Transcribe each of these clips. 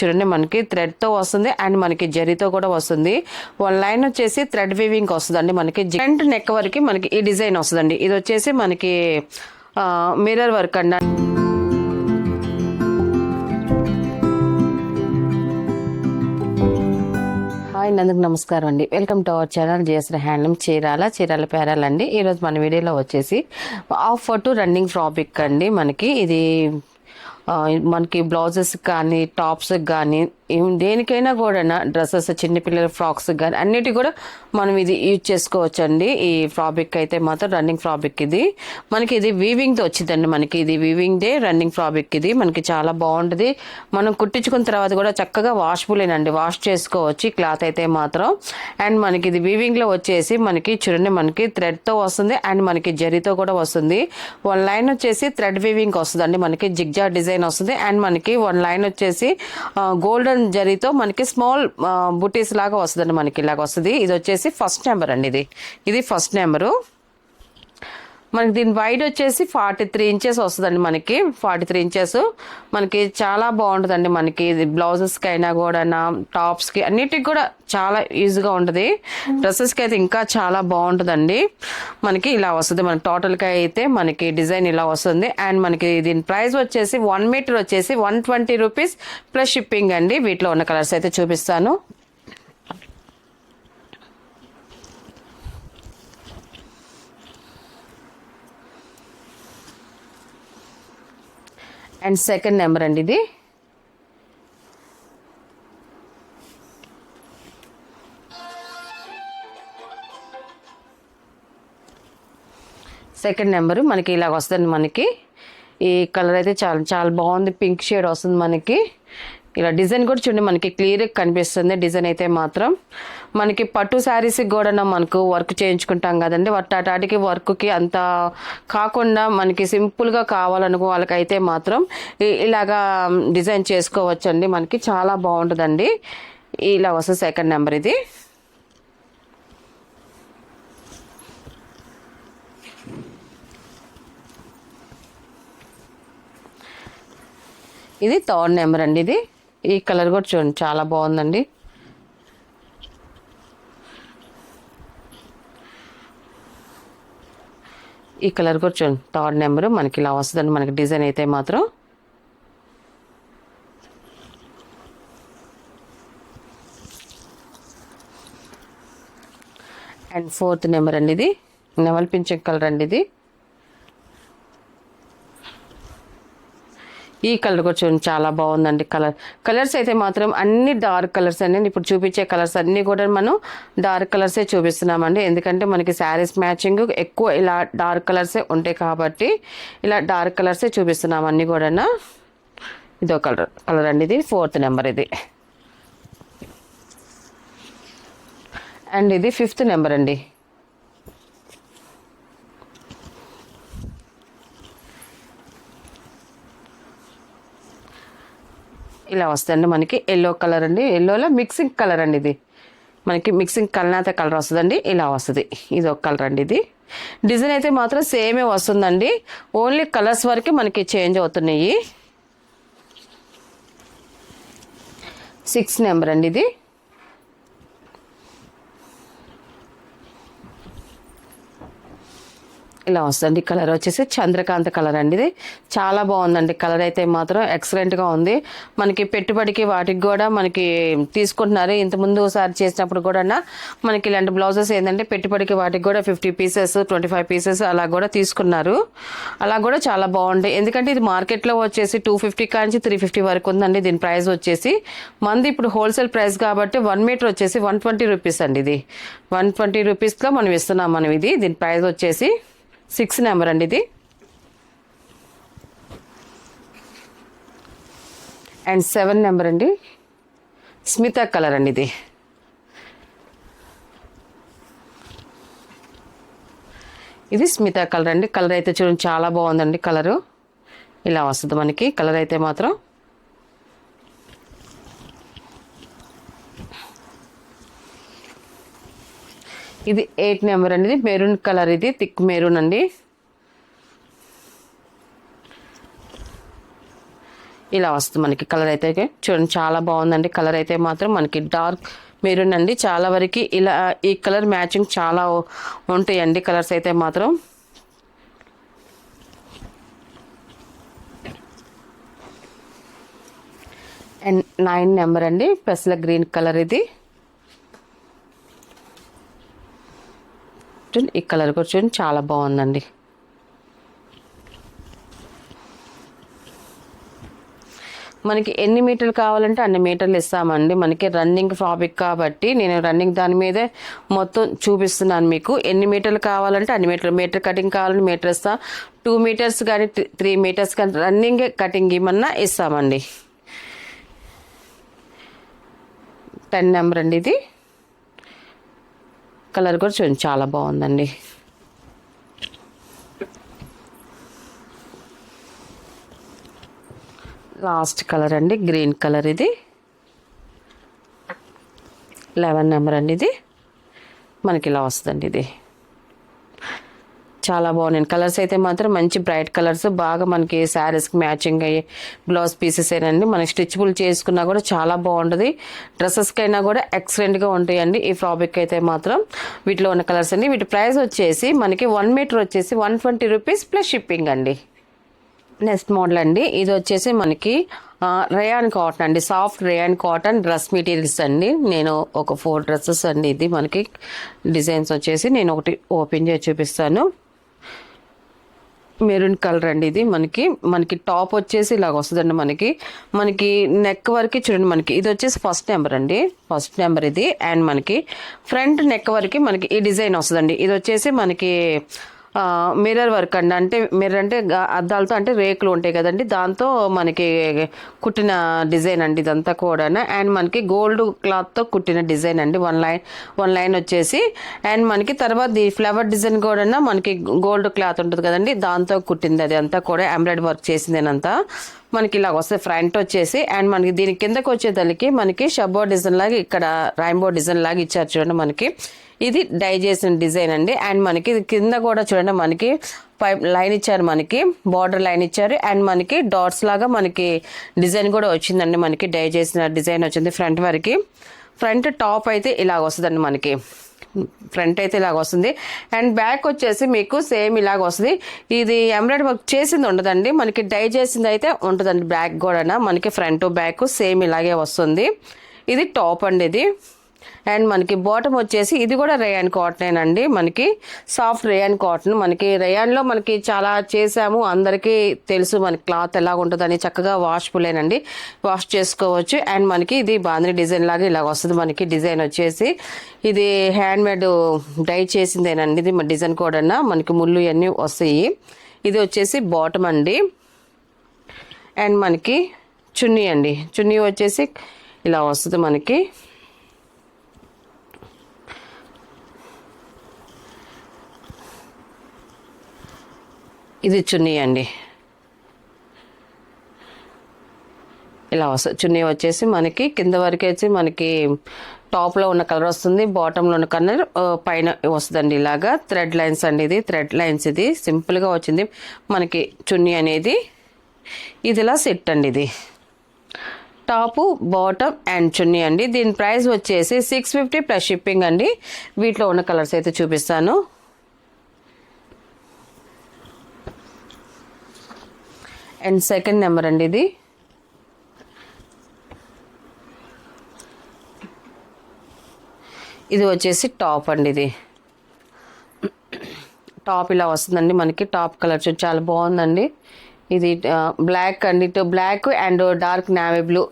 చూడండి మనకి థ్రెడ్తో వస్తుంది అండ్ మనకి జరీతో కూడా వస్తుంది. వన్ లైన్ వచ్చేసి థ్రెడ్ వీవింగ్ వస్తుందండి. మనకి ఫ్రంట్ నెక్ వరకు మనకి ఈ డిజైన్ వస్తుందండి. ఇది వచ్చేసి మనకి మిర్రర్ వర్క్ అండి. హాయ్ నందుకు నమస్కారం అండి. Welcome to our channel GSR handloom Chirala పేరాలండి. ఈరోజు మన వీడియోలో వచ్చేసి హాఫ్ ఫోటో రన్నింగ్ ఫ్రాబిక్ అండి. మనకి బ్లౌజెస్ కానీ టాప్స్ కానీ దేనికైనా కూడా డ్రెస్సెస్ చిన్నపిల్లల ఫ్రాక్స్ కానీ అన్నిటి కూడా మనం ఇది యూజ్ చేసుకోవచ్చండి. ఈ ఫ్రాబిక్ అయితే మాత్రం రన్నింగ్ ఫ్రాబిక్ ఇది మనకి ఇది వీవింగ్తో వచ్చిందండి. మనకి ఇది వీవింగ్ డే రన్నింగ్ ఫ్రాబిక్ ఇది మనకి చాలా బాగుంటుంది. మనం కుట్టించుకున్న తర్వాత కూడా చక్కగా వాష్బులేనండి, వాష్ చేసుకోవచ్చు ఈ క్లాత్ అయితే మాత్రం. అండ్ మనకి ఇది వీవింగ్లో వచ్చేసి మనకి చూడండి మనకి థ్రెడ్తో వస్తుంది అండ్ మనకి జరీతో కూడా వస్తుంది. వన్ లైన్ వచ్చేసి థ్రెడ్ వీవింగ్ వస్తుందండి. మనకి జిగ్జా డిజైన్ వస్తుంది అండ్ మనకి వన్ లైన్ వచ్చేసి గోల్డెన్ జరీతో మనకి స్మాల్ బుటీస్ లాగా వస్తుందండి. మనకి ఇలాగ వస్తుంది. ఇది వచ్చేసి ఫస్ట్ నెంబర్ అండి. ఇది ఫస్ట్ నెంబరు. మనకి దీని వైడ్ వచ్చేసి 43 ఇంచెస్ వస్తుందండి. మనకి 43 ఇంచెస్ మనకి చాలా బాగుంటుందండి. మనకి ఇది బ్లౌజెస్కి అయినా కూడా టాప్స్కి అన్నిటికి కూడా చాలా ఈజీగా ఉంటుంది. డ్రెస్సెస్కి అయితే ఇంకా చాలా బాగుంటుందండి. మనకి ఇలా వస్తుంది. మన టోటల్గా అయితే మనకి డిజైన్ ఇలా వస్తుంది. అండ్ మనకి దీని ప్రైస్ వచ్చేసి 1 మీటర్ వచ్చేసి 120 రూపీస్ ప్లస్ షిప్పింగ్ అండి. వీటిలో ఉన్న కలర్స్ అయితే చూపిస్తాను. అండ్ సెకండ్ నెంబర్ అండి. ఇది సెకండ్ నెంబరు మనకి ఇలాగ వస్తుంది. మనకి ఈ కలర్ అయితే చాలా చాలా బాగుంది. పింక్ షేడ్ వస్తుంది. మనకి ఇలా డిజైన్ కూడా చూడండి మనకి క్లియర్గా కనిపిస్తుంది. డిజైన్ అయితే మాత్రం మనకి పట్టు శారీస్కి కూడా మనకు వర్క్ చేయించుకుంటాం కదండి. వాటికి వర్క్కి అంత కాకుండా మనకి సింపుల్గా కావాలనుకో వాళ్ళకైతే మాత్రం ఇలాగా డిజైన్ చేసుకోవచ్చండి. మనకి చాలా బాగుంటుందండి. ఇలా వస్తుంది సెకండ్ నెంబర్. ఇది ఇది థర్డ్ నెంబర్ అండి. ఇది ఈ కలర్ కూడా చూడండి చాలా బాగుందండి. ఈ కలర్ కూడా చూడండి థర్డ్ నెంబర్ మనకి ఇలా వస్తుందండి. మనకి డిజైన్ అయితే మాత్రం అండ్ ఫోర్త్ నెంబర్ అండి. ఇది నెమల్ పింఛన్ కలర్ అండి. ఇది ఈ కలర్ కూడా చూడండి చాలా బాగుందండి. కలర్స్ అయితే మాత్రం అన్ని డార్క్ కలర్స్ అండి. ఇప్పుడు చూపించే కలర్స్ అన్నీ కూడా మనం డార్క్ కలర్సే చూపిస్తున్నామండి. ఎందుకంటే మనకి శారీస్ మ్యాచింగ్ ఎక్కువ ఇలా డార్క్ కలర్సే ఉంటాయి కాబట్టి ఇలా డార్క్ కలర్సే చూపిస్తున్నాం అన్నీ కూడా. ఇదో కలర్ అండి. ఇది ఫోర్త్ నెంబర్. ఇది అండ్ ఇది ఫిఫ్త్ నెంబర్ అండి. ఇలా వస్తుందండి. మనకి ఎల్లో కలర్ అండి. ఎల్లోలో మిక్సింగ్ కలర్ అండి. ఇది మనకి మిక్సింగ్ కల్నాత కలర్ వస్తుందండి. ఇలా వస్తుంది. ఇది ఒక కలర్ అండి. ఇది డిజైన్ అయితే మాత్రం సేమే వస్తుందండి. ఓన్లీ కలర్స్ వరకు మనకి చేంజ్ అవుతున్నాయి. 6 నెంబర్ అండి. ఇది ఇలా వస్తుంది. కలర్ వచ్చేసి చంద్రకాంత కలర్ అండి. ఇది చాలా బాగుందండి. కలర్ అయితే మాత్రం ఎక్సలెంట్గా ఉంది. మనకి పెట్టుబడికి వాటికి కూడా మనకి తీసుకుంటున్నారు. ఇంతకుముందు ఒకసారి చేసినప్పుడు కూడా మనకి ఇలాంటి బ్లౌజెస్ ఏంటంటే పెట్టుబడికి వాటికి కూడా 50 పీసెస్ 25 పీసెస్ అలా కూడా తీసుకున్నారు. అలా కూడా చాలా బాగుంటాయి. ఎందుకంటే ఇది మార్కెట్లో వచ్చేసి 250 కాంచి 350 వరకు ఉందండి. దీని ప్రైస్ వచ్చేసి మంది ఇప్పుడు హోల్సేల్ ప్రైస్ కాబట్టి 1 మీటర్ వచ్చేసి 120 రూపీస్ అండి. ఇది 120 రూపీస్లో మనం ఇస్తున్నాం. మనం ఇది దీని ప్రైస్ వచ్చేసి 6 నెంబర్ అండి. ఇది అండ్ 7 నెంబర్ అండి. స్మిత కలర్ అండి. ఇది ఇది స్మిత కలర్ అండి. కలర్ అయితే చూడండి చాలా బాగుందండి. కలరు ఇలా వస్తుంది మనకి. కలర్ అయితే మాత్రం ఇది 8 నెంబర్ అండి. ఇది మెరూన్ కలర్. ఇది థిక్ మెరూన్ అండి. ఇలా వస్తుంది మనకి కలర్ అయితే. చూడండి చాలా బాగుందండి కలర్ అయితే మాత్రం. మనకి డార్క్ మెరూన్ అండి. చాలా వరకు ఇలా ఈ కలర్ మ్యాచింగ్ చాలా ఉంటాయండి కలర్స్ అయితే మాత్రం. అండ్ 9 నెంబర్ అండి, పెసల గ్రీన్ కలర్ ఇది. ఈ కలర్ కూడా చూడండి చాలా బాగుందండి. మనకి ఎన్ని మీటర్లు కావాలంటే అన్ని మీటర్లు ఇస్తామండి. మనకి రన్నింగ్ ఫ్రాబ్రిక్ కాబట్టి నేను రన్నింగ్ దాని మీదే మొత్తం చూపిస్తున్నాను మీకు. ఎన్ని మీటర్లు కావాలంటే అన్ని మీటర్లు, మీటర్ కటింగ్ కావాలంటే మీటర్ ఇస్తా. 2 మీటర్స్ కానీ 3 మీటర్స్ కానీ రన్నింగ్ కటింగ్ ఇమ్మన్నా ఇస్తామండి. 10 నెంబర్ అండి ఇది. కలర్ కూడా చూడండి చాలా బాగుందండి. లాస్ట్ కలర్ అండి, గ్రీన్ కలర్ ఇది. 11 నెంబర్ అండి ఇది. మనకి ఇలా వస్తుందండి ఇది. చాలా బాగున్నాయి కలర్స్ అయితే మాత్రం. మంచి బ్రైట్ కలర్స్, బాగా మనకి శారీస్కి మ్యాచింగ్ అయ్యే బ్లౌజ్ పీసెస్ ఏనండి. మనకి స్టిచ్బుల్ చేసుకున్నా కూడా చాలా బాగుంటుంది. డ్రెస్సెస్కి అయినా కూడా ఎక్సలెంట్గా ఉంటాయండి ఈ ఫ్రాబ్రిక్ అయితే మాత్రం. వీటిలో ఉన్న కలర్స్ అండి. వీటి ప్రైస్ వచ్చేసి మనకి 1 మీటర్ వచ్చేసి 120 రూపీస్ ప్లస్ షిప్పింగ్ అండి. నెక్స్ట్ మోడల్ అండి, ఇది వచ్చేసి మనకి రేయాన్ కాటన్ అండి. Soft rayon cotton dress materials అండి. నేను ఒక 4 డ్రెస్సెస్ అండి. ఇది మనకి డిజైన్స్ వచ్చేసి నేను ఒకటి ఓపెన్ చేసి చూపిస్తాను. మెరూన్ కలర్ అండి ఇది. మనకి టాప్ వచ్చేసి ఇలాగ వస్తుందండి. మనకి నెక్ వరకు చూడండి. మనకి ఇది వచ్చేసి ఫస్ట్ నెంబర్ అండి, ఫస్ట్ నెంబర్ ఇది. అండ్ మనకి ఫ్రంట్ నెక్ వరకు మనకి ఈ డిజైన్ వస్తుందండి. ఇది వచ్చేసి మనకి మిర్రర్ వర్క్ అండి. అంటే మిర్రర్ అంటే అద్దాలతో, అంటే రేకులు ఉంటాయి కదండి, దాంతో మనకి కుట్టిన డిజైన్ అండి ఇదంతా కూడా. అండ్ మనకి గోల్డ్ క్లాత్తో కుట్టిన డిజైన్ అండి. వన్ లైన్ వచ్చేసి. అండ్ మనకి తర్వాత ఈ ఫ్లవర్ డిజైన్ కూడా మనకి గోల్డ్ క్లాత్ ఉంటుంది కదండి, దాంతో కుట్టింది. అది అంతా కూడా ఎంబ్రాయిడరీ వర్క్ చేసిందేనంతా మనకి ఇలాగ వస్తుంది ఫ్రంట్ వచ్చేసి. అండ్ మనకి దీని కిందకు వచ్చేదానికి మనకి షబ్బో డిజైన్ లాగా ఇక్కడ రైన్బో డిజైన్ లాగా ఇచ్చారు చూడండి. మనకి ఇది డై చేసిన డిజైన్ అండి. అండ్ మనకి కింద కూడా చూడండి మనకి పైప్ లైన్ ఇచ్చారు, మనకి బార్డర్ లైన్ ఇచ్చారు. అండ్ మనకి డాట్స్ లాగా మనకి డిజైన్ కూడా వచ్చిందండి. మనకి డై చేసిన డిజైన్ వచ్చింది ఫ్రంట్ వరకు. ఫ్రంట్ టాప్ అయితే ఇలాగ వస్తుందండి. మనకి ఫ్రంట్ అయితే ఇలాగ వస్తుంది. అండ్ బ్యాక్ వచ్చేసి మీకు సేమ్ ఇలాగ వస్తుంది. ఇది ఎంబ్రాయిడరీ వర్క్ చేసింది ఉండదండి, మనకి డై చేసింది అయితే ఉంటుందండి. బ్యాక్ కూడా మనకి ఫ్రంట్ బ్యాక్ సేమ్ ఇలాగే వస్తుంది. ఇది టాప్ అండి ఇది. అండ్ మనకి బాటమ్ వచ్చేసి ఇది కూడా రేయాన్ కాటన్ అండి. మనకి సాఫ్ట్ రేయాన్ కాటన్. మనకి రేయాన్లో మనకి చాలా చేసాము, అందరికీ తెలుసు మనకి క్లాత్ ఎలా ఉంటుందని. చక్కగా వాష్ఫుల్లేనండి, వాష్ చేసుకోవచ్చు. అండ్ మనకి ఇది బాందిని డిజైన్ లాగా ఇలాగ వస్తుంది. మనకి డిజైన్ వచ్చేసి ఇది హ్యాండ్ మేడ్ డై చేసిందేనండి. ఇది డిజైన్ కూడా మనకి ముళ్ళు ఇవన్నీ వస్తాయి. ఇది వచ్చేసి బాటమ్ అండి. అండ్ మనకి చున్నీ అండి. చున్నీ వచ్చేసి ఇలా వస్తుంది మనకి. ఇది చున్నీ అండి. ఇలా వస్తుంది చున్నీ వచ్చేసి. మనకి కింద వరకు వచ్చి మనకి టాప్లో ఉన్న కలర్ వస్తుంది, బాటంలో ఉన్న కలర్ పైన వస్తుందండి. ఇలాగా థ్రెడ్ లైన్స్ అండి. ఇది థ్రెడ్ లైన్స్, ఇది సింపుల్గా వచ్చింది మనకి చున్నీ అనేది. ఇది ఇలా సెట్ అండి. ఇది టాపు, బాటమ్ అండ్ చున్నీ అండి. దీని ప్రైస్ వచ్చేసి 650 ప్లస్ షిప్పింగ్ అండి. వీటిలో ఉన్న కలర్స్ అయితే చూపిస్తాను. అండ్ సెకండ్ నెంబర్ అండి ఇది. ఇది వచ్చేసి టాప్ అండి. ఇది టాప్ ఇలా వస్తుందండి. మనకి టాప్ కలర్ చాలా బాగుందండి. ఇది బ్లాక్ అండి, black and dark navy blue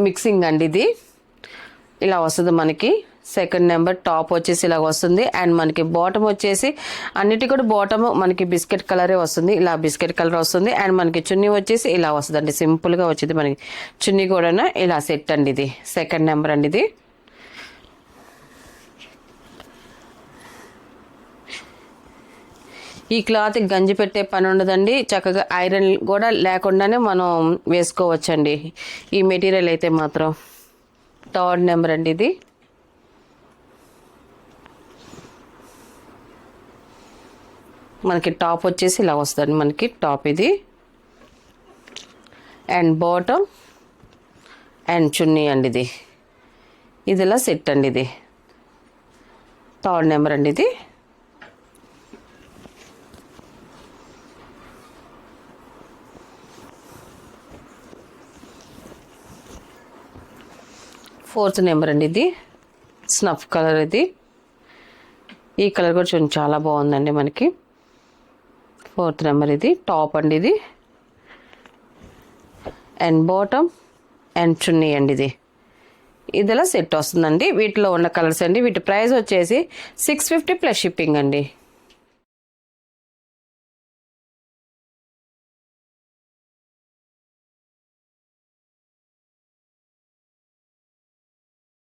mixing అండి. ఇది ఇలా వస్తుంది మనకి. సెకండ్ నెంబర్ టాప్ వచ్చేసి ఇలా వస్తుంది. అండ్ మనకి బాటమ్ వచ్చేసి అన్నిటి కూడా బాటమ్ మనకి బిస్కెట్ కలరే వస్తుంది. ఇలా బిస్కెట్ కలర్ వస్తుంది. అండ్ మనకి చున్నీ వచ్చేసి ఇలా వస్తుంది అండి. సింపుల్గా వచ్చింది మనకి చున్నీ కూడా ఇలా సెట్ అండి. ఇది సెకండ్ నెంబర్ అండి. ఇది ఈ క్లాత్ గంజి పెట్టే పని ఉండదండి. చక్కగా ఐరన్ కూడా లేకుండానే మనం వేసుకోవచ్చండి ఈ మెటీరియల్ అయితే మాత్రం. థర్డ్ నెంబర్ అండి. ఇది మనకి టాప్ వచ్చేసి ఇలా వస్తుంది మనకి టాప్ ఇది. అండ్ బాటమ్ అండ్ చున్నీ అండి. ఇది ఇలా సెట్ అండి. ఇది 3rd నెంబర్ అండి. ఇది ఫోర్త్ నెంబర్ అండి. ఇది స్నఫ్ కలర్. ఇది ఈ కలర్ కూడా చూడండి చాలా బాగుందండి మనకి. 4th number. ఇది టాప్ అండి. ఇది అండ్ బాటమ్ అండ్ చున్నీ అండి. ఇదిలా సెట్ వస్తుందండి. వీటిలో ఉన్న కలర్స్ అండి. వీటి ప్రైస్ వచ్చేసి 650 ప్లస్ షిప్పింగ్ అండి.